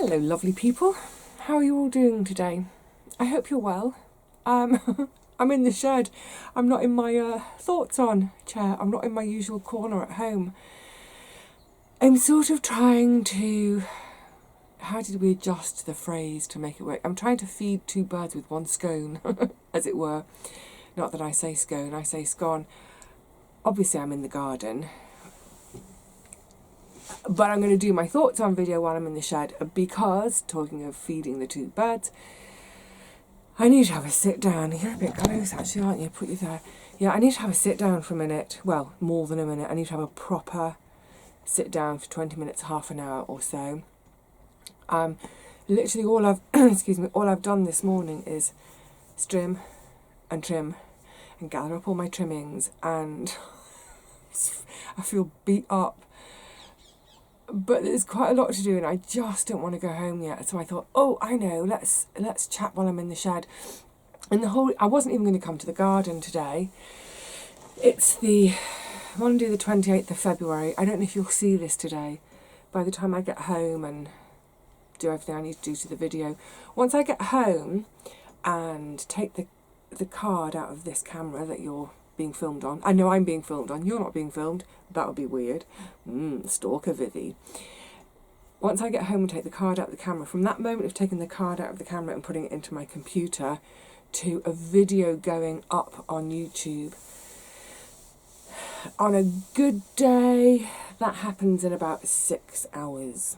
Hello lovely people, how are you all doing today? I hope you're well. I'm in the shed, I'm not in my thoughts on chair, I'm not in my usual corner at home. I'm sort of trying to, how did we adjust the phrase to make it work? I'm trying to feed two birds with one scone, as it were. Not that I say scone, I say scone. Obviously I'm in the garden, but I'm going to do my thoughts on video while I'm in the shed because, talking of feeding the two birds, I need to have a sit down. You're a bit close actually, aren't you? Put you there. Yeah, I need to have a sit down for a minute. Well, more than a minute. I need to have a proper sit down for 20 minutes, half an hour or so. Literally all I've, all I've done this morning is trim and gather up all my trimmings, and I feel beat up. But there's quite a lot to do and I just don't want to go home yet. So I thought, oh, I know, let's chat while I'm in the shed. And I wasn't even going to come to the garden today. It's the Monday the 28th of February. I don't know if you'll see this today. By the time I get home and do everything I need to do to the video. Once I get home and take the card out of this camera that you're being filmed on. I know I'm being filmed on, you're not being filmed. That would be weird. Stalker Vivi. Once I get home and take the card out of the camera, from that moment of taking the card out of the camera and putting it into my computer to a video going up on YouTube, on a good day, that happens in about 6 hours.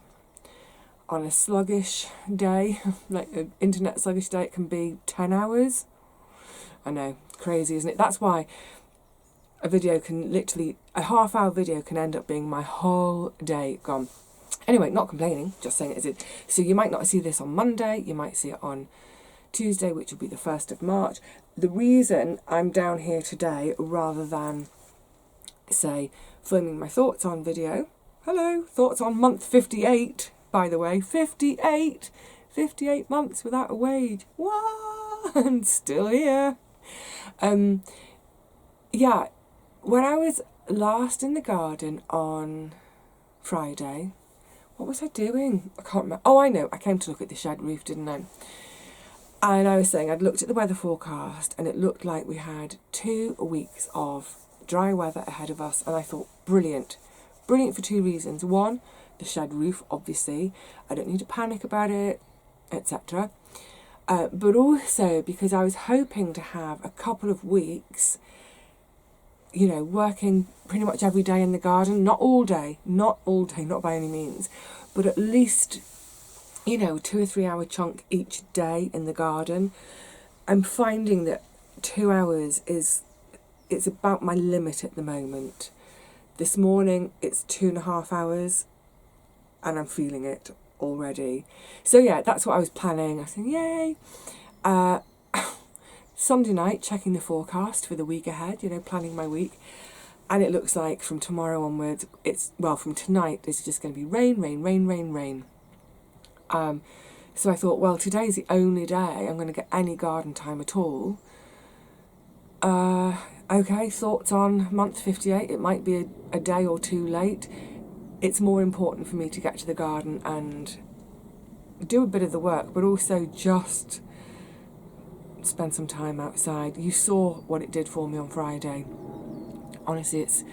On a sluggish day, like an internet sluggish day, it can be 10 hours. I know, crazy, isn't it? That's why a video can literally, a half-hour video can end up being my whole day gone. Anyway, not complaining, just saying it as it. So you might not see this on Monday, you might see it on Tuesday, which will be the 1st of March. The reason I'm down here today, rather than, say, filming my thoughts on video, hello, thoughts on month 58, by the way, 58 months without a wage, what, and still here. Yeah, when I was last in the garden on Friday, what was I doing? I can't remember. Oh, I know, I came to look at the shed roof, didn't I? And I was saying, I'd looked at the weather forecast and it looked like we had 2 weeks of dry weather ahead of us, and I thought, brilliant. Brilliant for 2 reasons. One, the shed roof, obviously. I don't need to panic about it, etc. But also because I was hoping to have a couple of weeks, you know, working pretty much every day in the garden. Not all day, not by any means, but at least, you know, 2 or 3 hour chunk each day in the garden. I'm finding that 2 hours it's about my limit at the moment. This morning it's 2.5 hours and I'm feeling it already. So yeah, that's what I was planning. I said, yay. Sunday night, checking the forecast for the week ahead, you know, planning my week. And it looks like from tomorrow onwards, from tonight, it's just going to be rain. So I thought, well, today's the only day I'm going to get any garden time at all. Okay, thoughts on month 58. It might be a day or two late. It's more important for me to get to the garden and do a bit of the work, but also just spend some time outside. You saw what it did for me on Friday. Honestly, it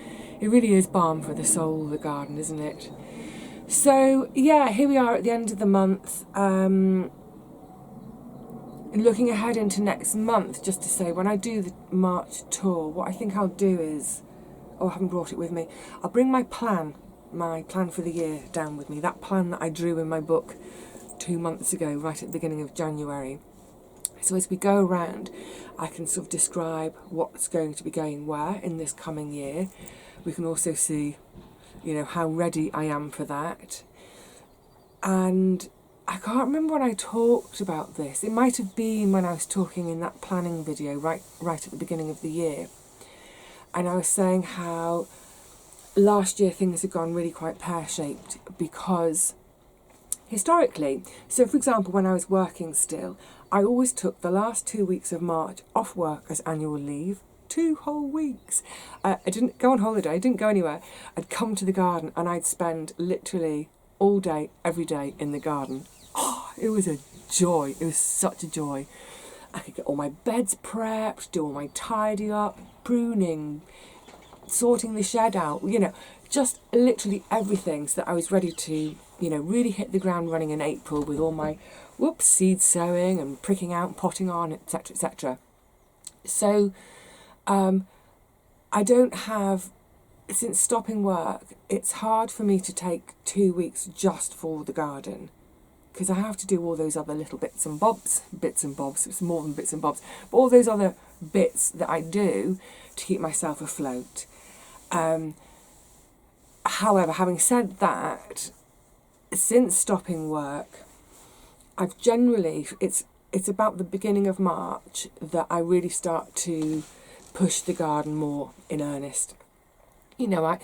really is balm for the soul, the garden, isn't it? So yeah, here we are at the end of the month. Looking ahead into next month, just to say, when I do the March tour, what I think I'll do is, I haven't brought it with me, I'll bring my plan for the year down with me, that plan that I drew in my book 2 months ago, right at the beginning of January. So as we go around, I can sort of describe what's going to be going where in this coming year. We can also see, you know, how ready I am for that. And I can't remember when I talked about this. It might have been when I was talking in that planning video right at the beginning of the year. And I was saying how last year things had gone really quite pear-shaped because historically, so for example, when I was working still, I always took the last 2 weeks of March off work as annual leave. 2 whole weeks. I didn't go on holiday, I didn't go anywhere. I'd come to the garden and I'd spend literally all day, every day in the garden. It was a joy. It was such a joy. I could get all my beds prepped, do all my tidy up, pruning, sorting the shed out, just literally everything, so that I was ready to, really hit the ground running in April with all my seed sowing and pricking out and potting on, etc., etc. So I don't have, since stopping work, it's hard for me to take 2 weeks just for the garden, because I have to do all those other little bits and bobs, it's more than bits and bobs, but all those other bits that I do to keep myself afloat. However, having said that, since stopping work, I've generally, it's about the beginning of March that I really start to push the garden more in earnest. I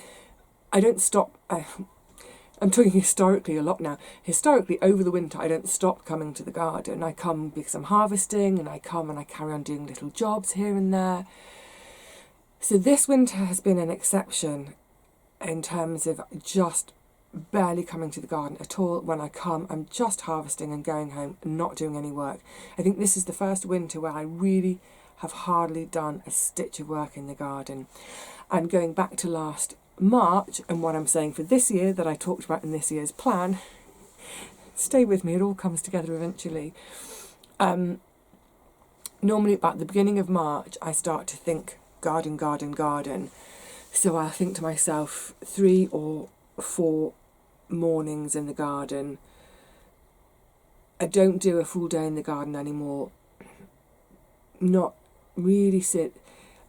don't stop, I'm talking historically a lot now. Historically, over the winter, I don't stop coming to the garden. I come because I'm harvesting, and I come and I carry on doing little jobs here and there. So this winter has been an exception in terms of just barely coming to the garden at all. When I come, I'm just harvesting and going home and not doing any work. I think this is the first winter where I really have hardly done a stitch of work in the garden. And going back to last March, and what I'm saying for this year that I talked about in this year's plan, stay with me, it all comes together eventually. Normally about the beginning of March, I start to think garden. So I think to myself 3 or 4 mornings in the garden. I don't do a full day in the garden anymore. Not really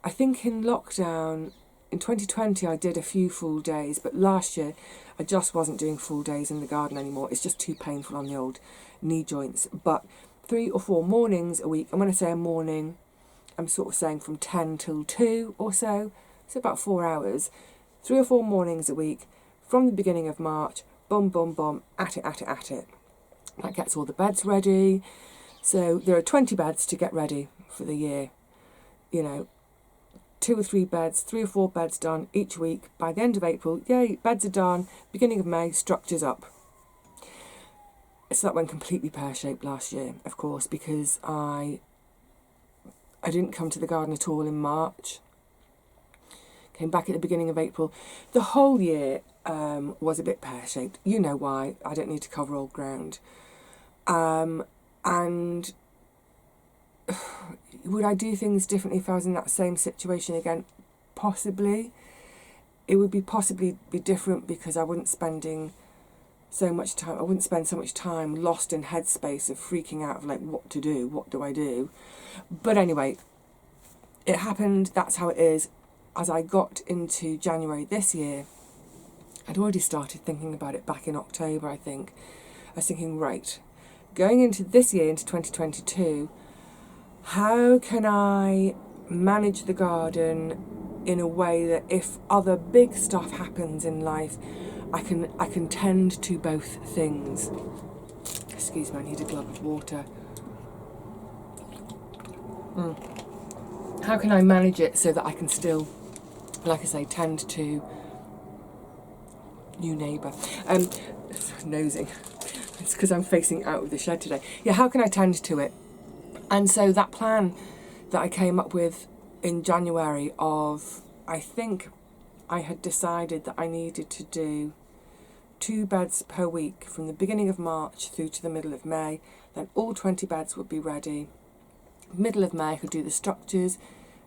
I think in lockdown, in 2020, I did a few full days, but last year I just wasn't doing full days in the garden anymore. It's just too painful on the old knee joints. But 3 or 4 mornings a week, and when I say a morning, I'm sort of saying from 10 till 2 or so, so about 4 hours, 3 or 4 mornings a week, from the beginning of March, boom, at it. That gets all the beds ready. So there are 20 beds to get ready for the year. 2 or 3 beds, 3 or 4 beds done each week. By the end of April, yay, beds are done. Beginning of May, structure's up. So that went completely pear-shaped last year, of course, because I didn't come to the garden at all in March. Came back at the beginning of April. The whole year was a bit pear-shaped. You know why. I don't need to cover old ground. And would I do things differently if I was in that same situation again? Possibly. It would possibly be different because I wouldn't spend so much time lost in headspace of freaking out of like what to do, what do I do? But anyway, it happened, that's how it is. As I got into January this year, I'd already started thinking about it back in October, I think. I was thinking, right, going into this year, into 2022, how can I manage the garden in a way that if other big stuff happens in life, I can tend to both things. Excuse me, I need a glove of water. How can I manage it so that I can still, like I say, tend to new neighbour. Nosing. It's because I'm facing out of the shed today. Yeah, how can I tend to it? And so that plan that I came up with in January of, I think I had decided that I needed to do 2 beds per week from the beginning of March through to the middle of May. Then all 20 beds would be ready. Middle of May I could do the structures.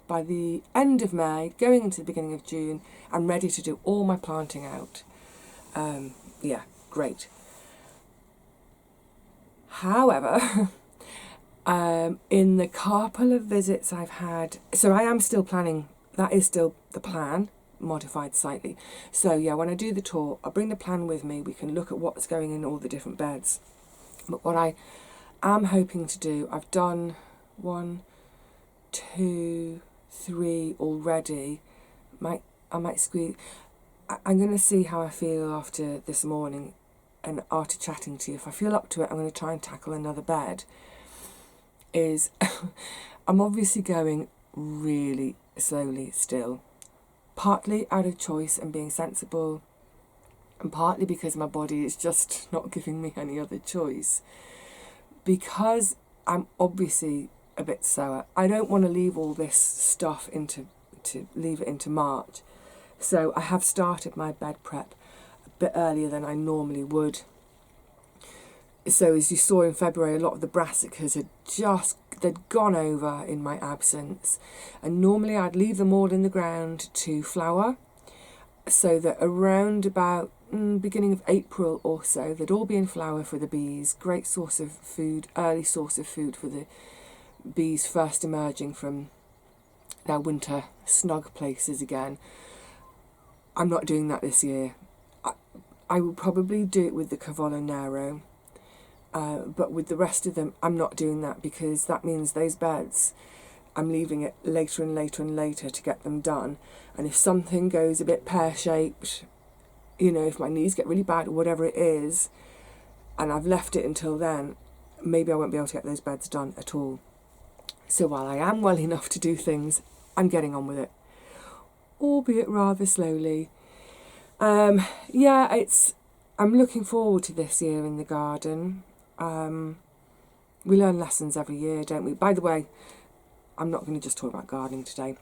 By the end of May, going into the beginning of June, I'm ready to do all my planting out. Yeah, great. However, in the couple of visits I've had, so I am still planning, that is still the plan, modified slightly. So yeah, when I do the tour, I'll bring the plan with me, we can look at what's going in all the different beds. But what I am hoping to do, I've done 1, 2, 3 already. I might squeeze. I'm going to see how I feel after this morning and after chatting to you. If I feel up to it, I'm going to try and tackle another bed. I'm obviously going really slowly still. Partly out of choice and being sensible, and partly because my body is just not giving me any other choice. because I'm obviously a bit slower, I don't want to leave all this stuff to leave it into March. So I have started my bed prep a bit earlier than I normally would. So as you saw in February, a lot of the brassicas they'd gone over in my absence. And normally I'd leave them all in the ground to flower, so that around about beginning of April or so, they'd all be in flower for the bees. Great source of food, early source of food for the bees first emerging from their winter snug places again. I'm not doing that this year. I will probably do it with the Cavallo Nero, but with the rest of them, I'm not doing that, because that means those beds, I'm leaving it later and later and later to get them done. And if something goes a bit pear-shaped, you know, if my knees get really bad or whatever it is, and I've left it until then, maybe I won't be able to get those beds done at all. So while I am well enough to do things, I'm getting on with it, albeit rather slowly. I'm looking forward to this year in the garden. We learn lessons every year, don't we? By the way, I'm not going to just talk about gardening today.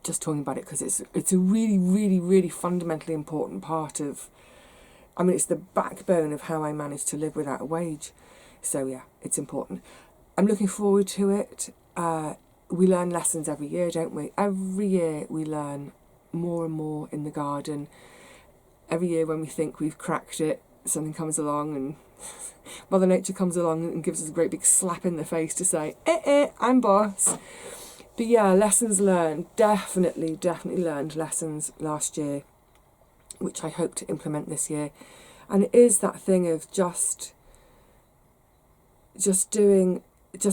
Just talking about it because it's a really, really, really fundamentally important part of, I mean, it's the backbone of how I manage to live without a wage. So yeah, it's important. I'm looking forward to it. We learn lessons every year, don't we? Every year we learn more and more in the garden. Every year when we think we've cracked it, something comes along and Mother Nature comes along and gives us a great big slap in the face to say, I'm boss. But yeah, lessons learned. Definitely learned lessons last year, which I hope to implement this year. And it is that thing of just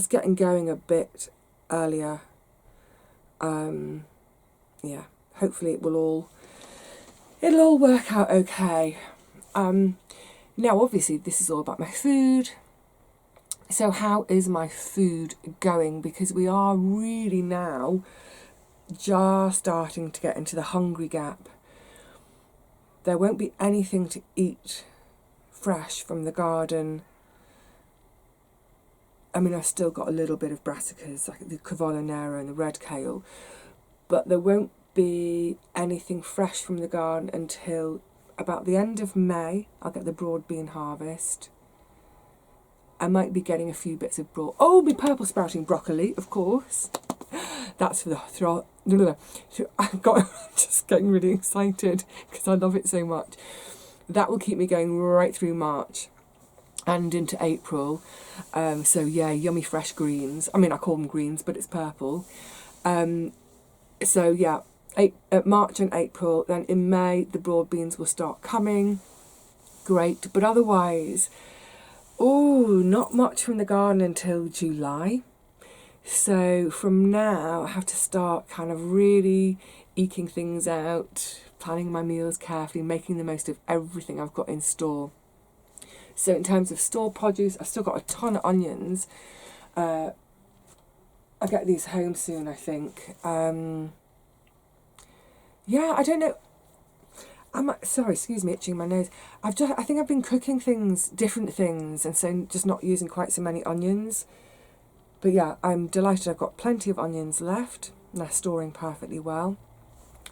getting going a bit earlier. Hopefully it'll all work out okay. Now obviously this is all about my food. So how is my food going? Because we are really now just starting to get into the hungry gap. There won't be anything to eat fresh from the garden. I mean, I've still got a little bit of brassicas, like the Cavallo Nero and the red kale, but there won't be anything fresh from the garden until about the end of May. I'll get the broad bean harvest. I might be getting a few bits of my purple sprouting broccoli, of course. That's for the I'm just getting really excited because I love it so much. That will keep me going right through March and into April. So yeah, yummy fresh greens. I mean, I call them greens, but it's purple. So yeah, March and April. Then in May, the broad beans will start coming. Great, but otherwise, not much from the garden until July. So from now, I have to start kind of really eking things out, planning my meals carefully, making the most of everything I've got in store. So in terms of store produce, I've still got a ton of onions. I'll get these home soon, I think. I don't know. Sorry, excuse me, itching my nose. I think I've been cooking different things, and so just not using quite so many onions. But yeah, I'm delighted I've got plenty of onions left. They're storing perfectly well.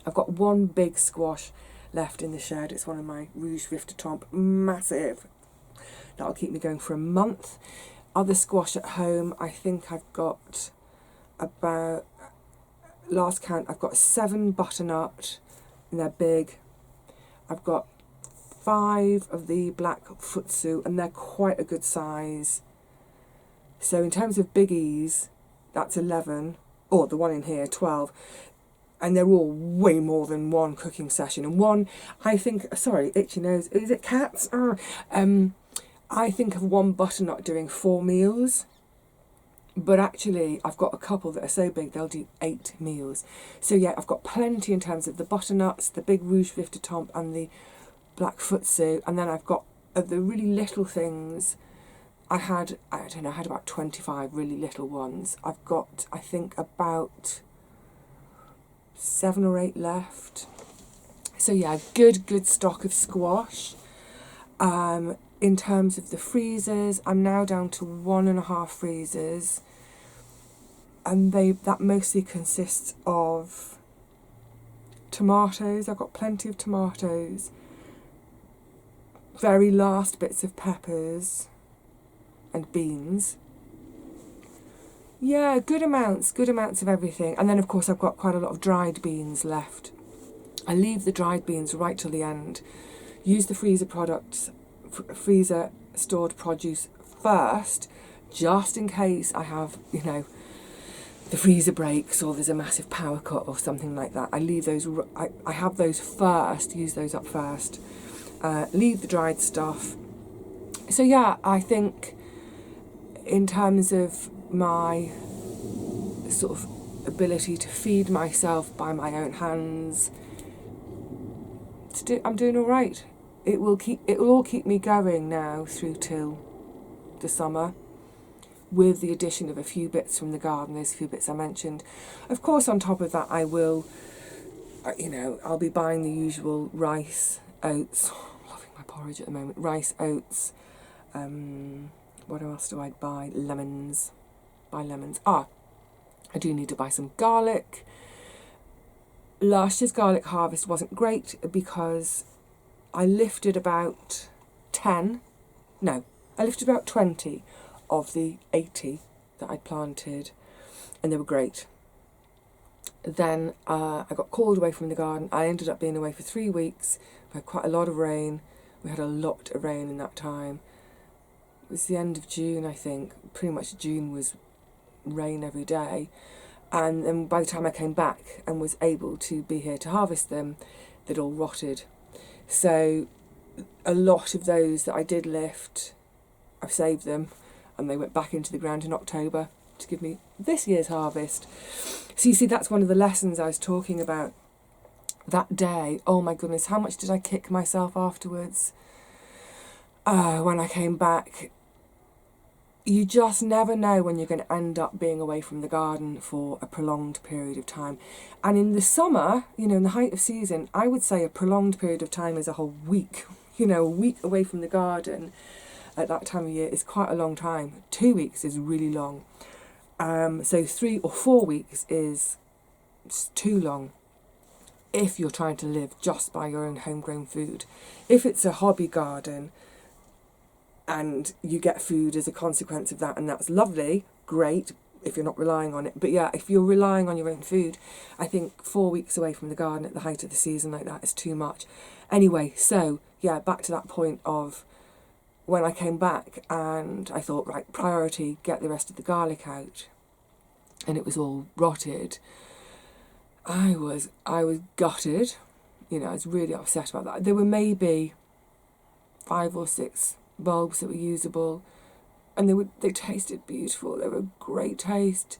I've got one big squash left in the shed. It's one of my Rouge Vif de Tempe, massive. That'll keep me going for a month. Other squash at home, I think I've got about, last count, I've got 7 butternut, and they're big. I've got 5 of the black futsu, and they're quite a good size. So in terms of biggies, that's 11, or the one in here, 12. And they're all way more than one cooking session. And one, I think, sorry, itchy nose, is it cats? I think of one butternut doing 4 meals. But actually, I've got a couple that are so big, they'll do 8 meals. So yeah, I've got plenty in terms of the butternuts, the big Rouge Vif de Tempe and the black futsu. And then I've got the really little things. I had about 25 really little ones. I've got, I think, about 7 or 8 left. So yeah, good stock of squash. in terms of the freezers, I'm now down to 1.5 freezers, and that mostly consists of tomatoes. I've got plenty of tomatoes, very last bits of peppers and beans. Yeah, good amounts of everything. And then of course I've got quite a lot of dried beans left. I leave the dried beans right till the end. Use the freezer stored produce first, just in case I have, the freezer breaks or there's a massive power cut or something like that. I leave those, I have those first, use those up first. Leave the dried stuff. So yeah, I think in terms of my sort of ability to feed myself by my own hands, I'm doing all right. It will all keep me going now through till the summer, with the addition of a few bits from the garden, those few bits I mentioned. Of course, on top of that, I will, I'll be buying the usual rice, oats. Oh, I'm loving my porridge at the moment. Rice, oats. What else do I buy? Lemons. Buy lemons. I do need to buy some garlic. Last year's garlic harvest wasn't great because I lifted about 20 of the 80 that I planted, and they were great. Then I got called away from the garden. I ended up being away for 3 weeks. We had quite a lot of rain. We had a lot of rain in that time. It was the end of June, I think. Pretty much June was rain every day. And then by the time I came back and was able to be here to harvest them, they'd all rotted. So a lot of those that I did lift, I've saved them, and they went back into the ground in October to give me this year's harvest. So you see, that's one of the lessons I was talking about that day. Oh my goodness, how much did I kick myself afterwards when I came back. You just never know when you're going to end up being away from the garden for a prolonged period of time. And in the summer, in the height of season, I would say a prolonged period of time is a whole week. A week away from the garden at that time of year is quite a long time. 2 weeks is really long. So 3 or 4 weeks is too long if you're trying to live just by your own homegrown food. If it's a hobby garden and you get food as a consequence of that, and that's lovely, great, if you're not relying on it. But yeah, if you're relying on your own food, I think 4 weeks away from the garden at the height of the season like that is too much. Anyway, so yeah, back to that point of when I came back and I thought, right, priority, get the rest of the garlic out, and it was all rotted. I was gutted. I was really upset about that. There were maybe 5 or 6 bulbs that were usable, and they tasted beautiful. They were a great taste.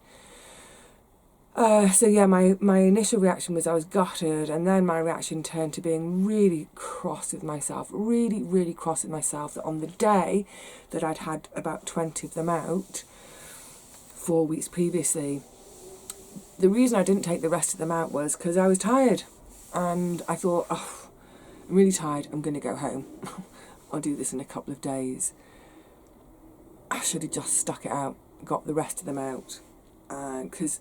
So yeah, my initial reaction was I was gutted, and then my reaction turned to being really cross with myself, really, really cross with myself, that on the day that I'd had about 20 of them out 4 weeks previously, the reason I didn't take the rest of them out was because I was tired, and I thought, I'm really tired, I'm going to go home. I'll do this in a couple of days. I should have just stuck it out, got the rest of them out, because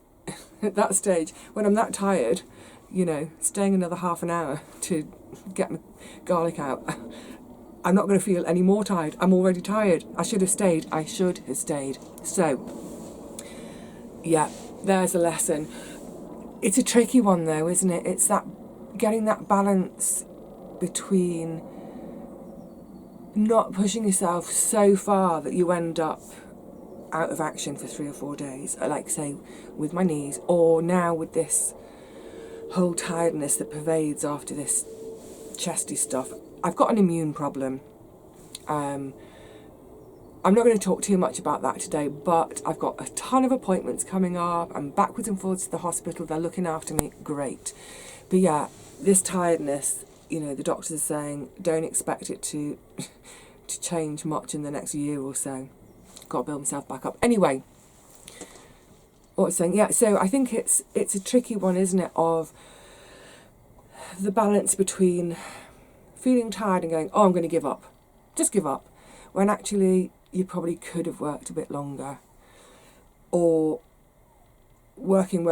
at that stage, when I'm that tired, staying another half an hour to get my garlic out, I'm not going to feel any more tired. I'm already tired. I should have stayed. So, yeah, there's a lesson. It's a tricky one though, isn't it? It's that getting that balance between not pushing yourself so far that you end up out of action for 3 or 4 days, like say with my knees, or now with this whole tiredness that pervades after this chesty stuff. I've got an immune problem. I'm not going to talk too much about that today, but I've got a ton of appointments coming up. I'm backwards and forwards to the hospital. They're looking after me. Great. But yeah, this tiredness, the doctors are saying don't expect it to change much in the next year or so. Got to build myself back up. Anyway, what I was saying, yeah, so I think it's a tricky one, isn't it, of the balance between feeling tired and going, I'm going to give up. Just give up. when actually you probably could have worked a bit longer, or working,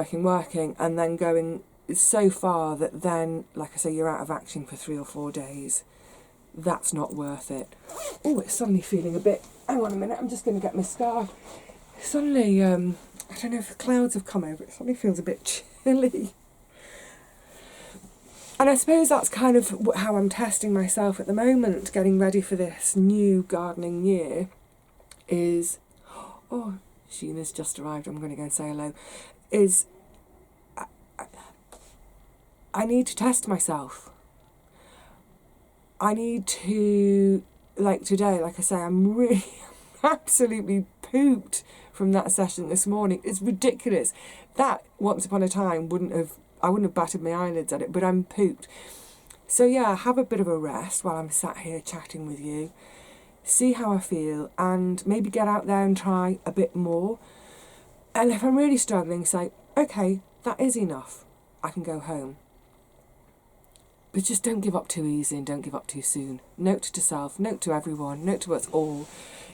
and then going so far that then, like I say, you're out of action for 3 or 4 days. That's not worth it. Oh, it's suddenly feeling a bit, hang on a minute, I'm just going to get my scarf. Suddenly, I don't know if the clouds have come over, it suddenly feels a bit chilly. And I suppose that's kind of how I'm testing myself at the moment, getting ready for this new gardening year, is, oh, Sheena's just arrived, I'm going to go and say hello, is I need to test myself. I need to, like today, like I say, I'm really absolutely pooped from that session this morning. It's ridiculous. That, once upon a time, I wouldn't have batted my eyelids at it, but I'm pooped. So yeah, have a bit of a rest while I'm sat here chatting with you. See how I feel, and maybe get out there and try a bit more. And if I'm really struggling, say, okay, that is enough. I can go home. But just don't give up too easy and don't give up too soon. Note to self, note to everyone, note to us all.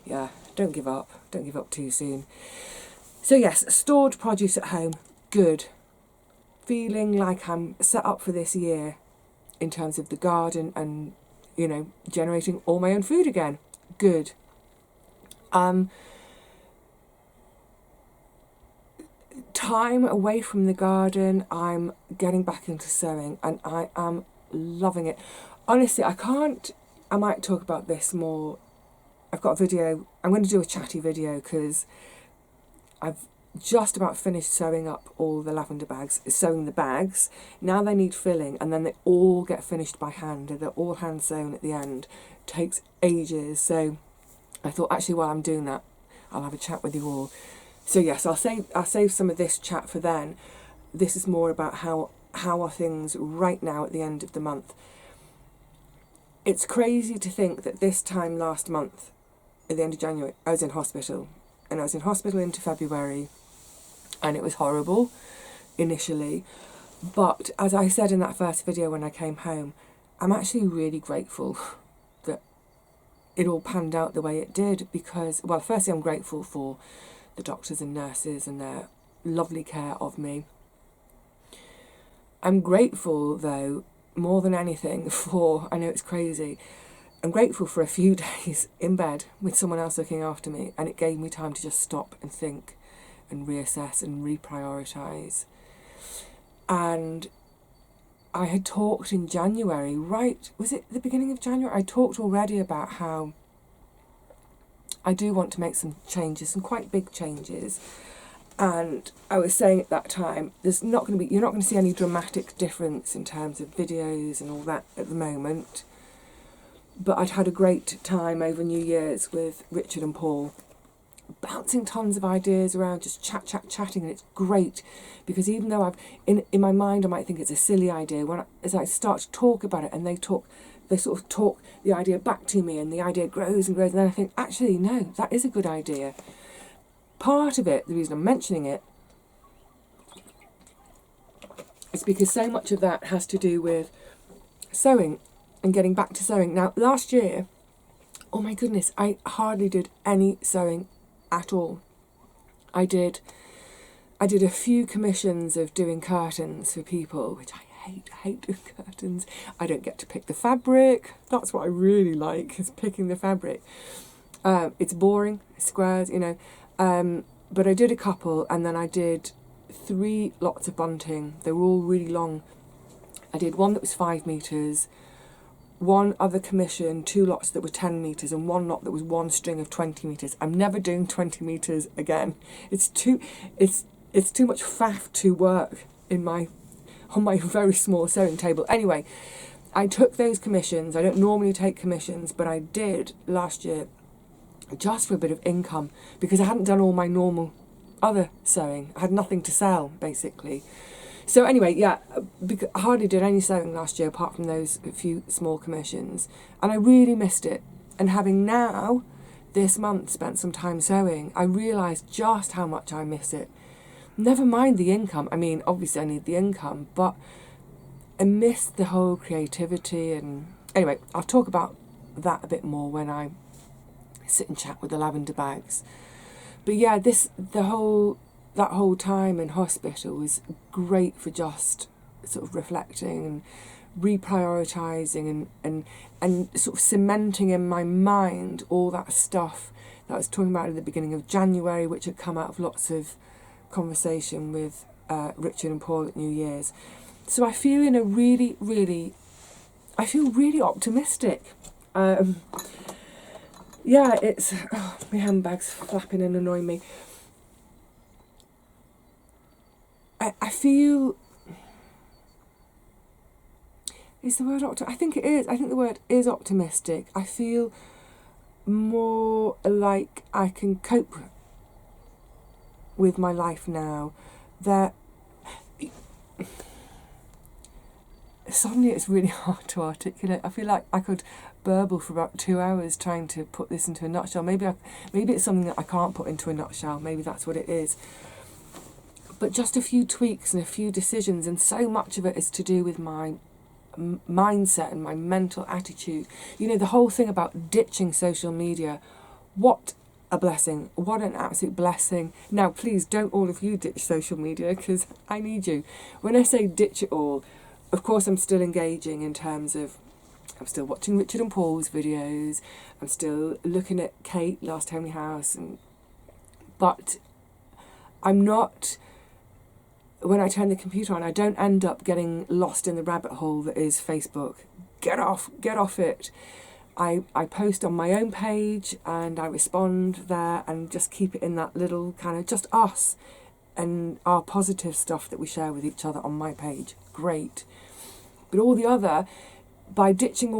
Yeah, don't give up. Don't give up too soon. So yes, stored produce at home, good. Feeling like I'm set up for this year in terms of the garden and, you know, generating all my own food again, good. Time away from the garden, I'm getting back into sewing and I am loving it. Honestly, I might talk about this more. I've got a video, I'm going to do a chatty video because I've just about finished sewing up all the lavender bags, sewing the bags. Now they need filling and then they all get finished by hand and they're all hand sewn at the end. It takes ages. So I thought actually while I'm doing that, I'll have a chat with you all. So yes, I'll save some of this chat for then. This is more about how are things right now at the end of the month. It's crazy to think that this time last month, at the end of January, I was in hospital. And I was in hospital into February. And it was horrible initially. But as I said in that first video when I came home, I'm actually really grateful that it all panned out the way it did. Because, well, firstly, I'm grateful for the doctors and nurses and their lovely care of me. I'm grateful, though, more than anything for, I know it's crazy, I'm grateful for a few days in bed with someone else looking after me, and it gave me time to just stop and think and reassess and reprioritise. And I had talked in January, right, was it the beginning of January? I talked already about how I do want to make some changes, some quite big changes. And I was saying at that time, you're not going to see any dramatic difference in terms of videos and all that at the moment. But I'd had a great time over New Year's with Richard and Paul, bouncing tons of ideas around, just chatting, and it's great because even though in my mind I might think it's a silly idea, as I start to talk about it and they sort of talk the idea back to me and the idea grows and grows, and then I think, actually, no, that is a good idea. Part of it, the reason I'm mentioning it, is because so much of that has to do with sewing and getting back to sewing. Now, last year, oh my goodness, I hardly did any sewing at all. I did a few commissions of doing curtains for people, which I hate doing curtains. I don't get to pick the fabric. That's what I really like, is picking the fabric. It's boring, squares, you know. But I did a couple, and then I did 3 lots of bunting. They were all really long. I did one that was 5 metres, one other commission, 2 lots that were 10 metres, and 1 lot that was 1 string of 20 metres. I'm never doing 20 metres again. It's too much faff to work on my very small sewing table. Anyway, I took those commissions. I don't normally take commissions, but I did last year just for a bit of income because I hadn't done all my normal other sewing. I had nothing to sell, basically. So anyway, yeah, I hardly did any sewing last year apart from those few small commissions, and I really missed it. And having now, this month, spent some time sewing, I realised just how much I miss it. Never mind the income. I mean, obviously I need the income, but I miss the whole creativity. And anyway, I'll talk about that a bit more when I sit and chat with the lavender bags. But yeah, that whole time in hospital was great for just sort of reflecting and reprioritising and sort of cementing in my mind all that stuff that I was talking about at the beginning of January, which had come out of lots of conversation with Richard and Paul at New Year's. So I feel really optimistic. Yeah, it's... Oh, my handbag's flapping and annoying me. I feel... Is the word I think it is. I think the word is optimistic. I feel more like I can cope with my life now. That... Suddenly it's really hard to articulate. I feel like I could burble for about 2 hours trying to put this into a nutshell. Maybe it's something that I can't put into a nutshell. Maybe that's what it is. But just a few tweaks and a few decisions, and so much of it is to do with my mindset and my mental attitude. You know, the whole thing about ditching social media. What a blessing. What an absolute blessing. Now, please don't all of you ditch social media, because I need you. When I say ditch it all, of course I'm still engaging in terms of, I'm still watching Richard and Paul's videos, I'm still looking at Kate, Last Homely House, but I'm not, when I turn the computer on, I don't end up getting lost in the rabbit hole that is Facebook. Get off it. I post on my own page and I respond there and just keep it in that little kind of just us and our positive stuff that we share with each other on my page. Great. But all the other, by ditching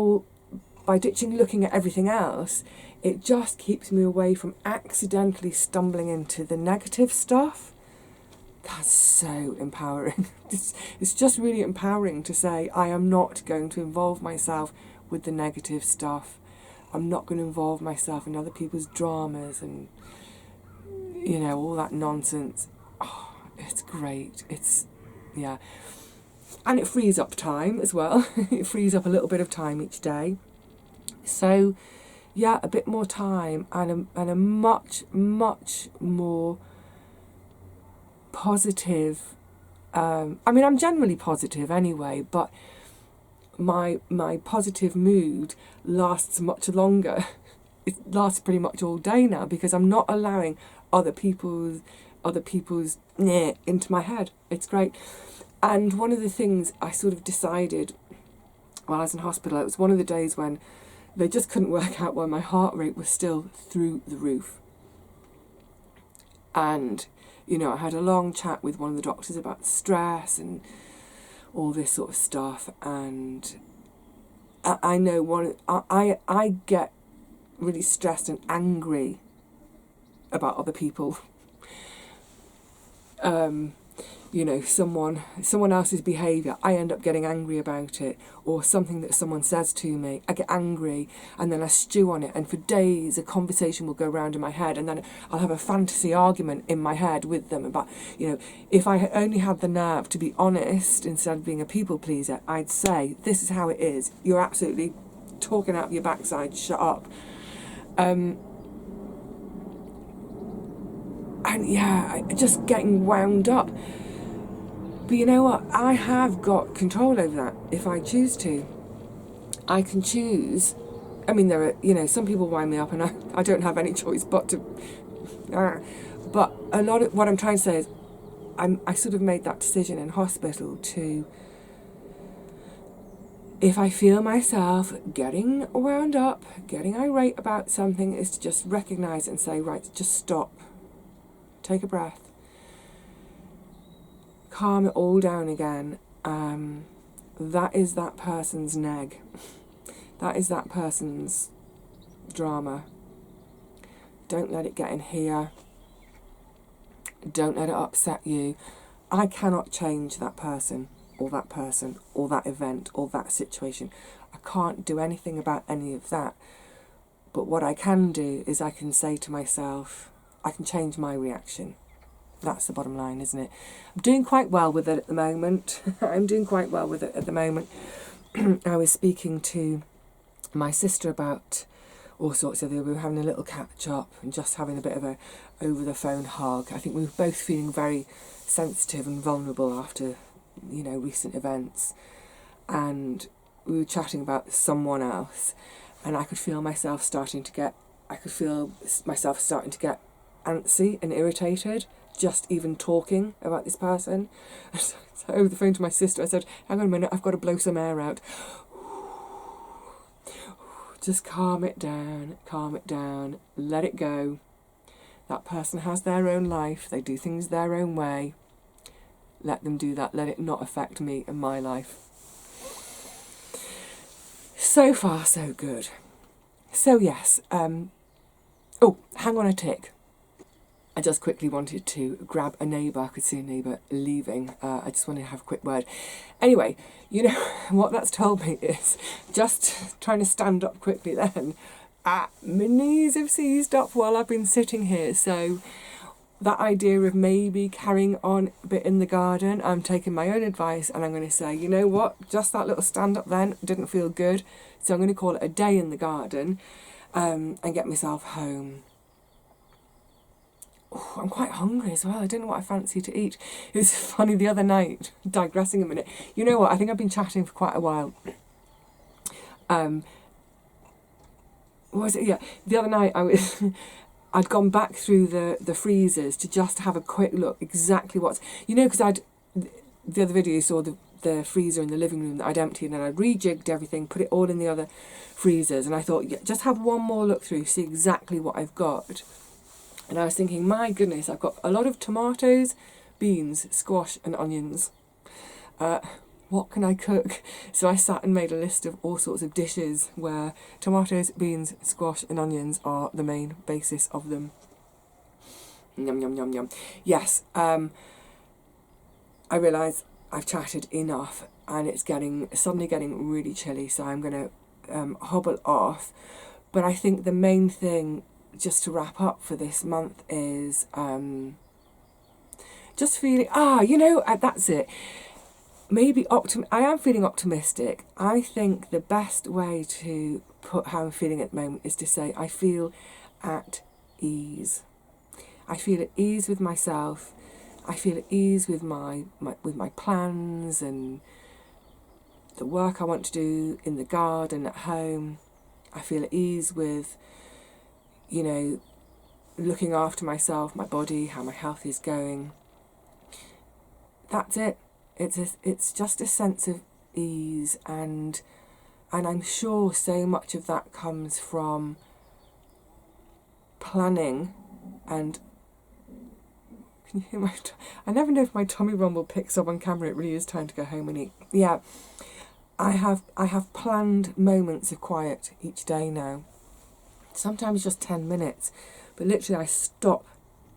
looking at everything else, it just keeps me away from accidentally stumbling into the negative stuff. That's so empowering. It's just really empowering to say, I am not going to involve myself with the negative stuff. I'm not going to involve myself in other people's dramas and, you know, all that nonsense. Oh, it's great. Yeah. And it frees up time as well. It frees up a little bit of time each day. So, yeah, a bit more time and a much, much more positive... I mean, I'm generally positive anyway, but my positive mood lasts much longer. It lasts pretty much all day now, because I'm not allowing other people's into my head. It's great. And one of the things I sort of decided while I was in hospital, it was one of the days when they just couldn't work out why my heart rate was still through the roof. And, you know, I had a long chat with one of the doctors about stress and all this sort of stuff. And I know I get really stressed and angry about other people. You know, someone else's behaviour, I end up getting angry about it, or something that someone says to me, I get angry, and then I stew on it, and for days a conversation will go round in my head, and then I'll have a fantasy argument in my head with them about, you know, if I only had the nerve to be honest instead of being a people pleaser, I'd say, this is how it is, you're absolutely talking out of your backside, shut up. And yeah, just getting wound up. But you know what? I have got control over that if I choose to. I can choose. I mean, there are, you know, some people wind me up and I don't have any choice but to... But a lot of what I'm trying to say is I sort of made that decision in hospital to... If I feel myself getting wound up, getting irate about something, is to just recognise it and say, right, just stop. Take a breath. Calm it all down again. That is that person's neg. That is that person's drama. Don't let it get in here. Don't let it upset you. I cannot change that person or that event or that situation. I can't do anything about any of that. But what I can do is I can say to myself, I can change my reaction. That's the bottom line, isn't it? I'm doing quite well with it at the moment. I'm doing quite well with it at the moment. I was speaking to my sister about all sorts of. We were having a little catch up and just having a bit of a over the phone hug. I think we were both feeling very sensitive and vulnerable after, you know, recent events, and we were chatting about someone else, and I could feel myself starting to get antsy and irritated just even talking about this person. So over the phone to my sister, I said, hang on a minute, I've got to blow some air out. Just calm it down, let it go. That person has their own life, they do things their own way. Let them do that, let it not affect me and my life. So far, so good. So yes, oh, hang on a tick. I just quickly wanted to grab a neighbour. I could see a neighbour leaving. I just wanted to have a quick word. Anyway, you know, what that's told me is, just trying to stand up quickly then, my knees have seized up while I've been sitting here. So that idea of maybe carrying on a bit in the garden, I'm taking my own advice and I'm going to say, you know what, just that little stand up then didn't feel good. So I'm going to call it a day in the garden and get myself home. Oh, I'm quite hungry as well. I don't know what I fancy to eat. It was funny the other night, digressing a minute. You know what, I think I've been chatting for quite a while. What was it? Yeah, the other night I'd gone back through the freezers to just have a quick look exactly what's, you know, because the other video you saw the freezer in the living room that I'd emptied, and I'd rejigged everything, put it all in the other freezers, and I thought, yeah, just have one more look through, see exactly what I've got. And I was thinking, my goodness, I've got a lot of tomatoes, beans, squash and onions. What can I cook? So I sat and made a list of all sorts of dishes where tomatoes, beans, squash and onions are the main basis of them. Yum, yum, yum, yum. Yes, I realise I've chatted enough and it's suddenly getting really chilly, so I'm going to hobble off. But I think the main thing, just to wrap up for this month, is just feeling, you know, that's it. Maybe I am feeling optimistic. I think the best way to put how I'm feeling at the moment is to say I feel at ease. I feel at ease with myself. I feel at ease with my plans and the work I want to do in the garden at home. I feel at ease with, you know, looking after myself, my body, how my health is going. That's it. It's just a sense of ease, and I'm sure so much of that comes from planning. And can you hear I never know if my tummy rumble picks up on camera. It really is time to go home and eat. Yeah, I have planned moments of quiet each day now. Sometimes just 10 minutes, but literally I stop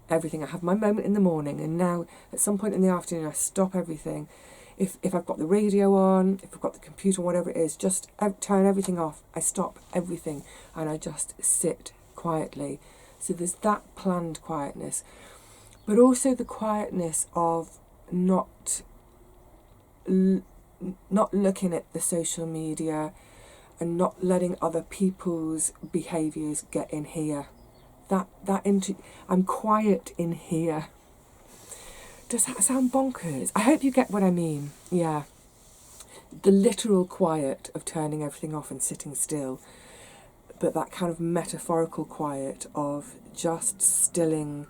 everything. I have my moment in the morning, and now at some point in the afternoon I stop everything. If I've got the radio on, if I've got the computer, whatever it is, just turn everything off. I stop everything and I just sit quietly. So there's that planned quietness, but also the quietness of not looking at the social media and not letting other people's behaviours get in here. I'm quiet in here. Does that sound bonkers? I hope you get what I mean. Yeah. The literal quiet of turning everything off and sitting still, but that kind of metaphorical quiet of just stilling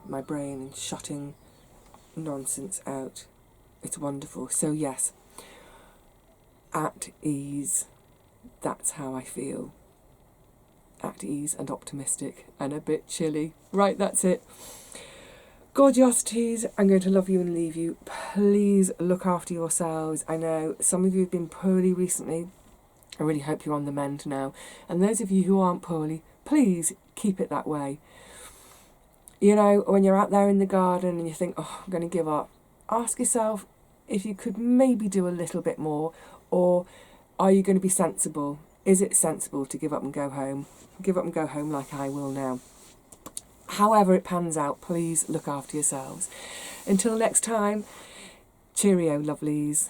my brain and shutting nonsense out. It's wonderful. So yes, at ease. That's how I feel. At ease and optimistic and a bit chilly. Right, that's it. Gorgeosities, I'm going to love you and leave you. Please look after yourselves. I know some of you have been poorly recently. I really hope you're on the mend now. And those of you who aren't poorly, please keep it that way. You know, when you're out there in the garden and you think, oh, I'm going to give up, ask yourself if you could maybe do a little bit more, or are you going to be sensible? Is it sensible to give up and go home? Give up and go home like I will now. However it pans out, please look after yourselves. Until next time, cheerio, lovelies.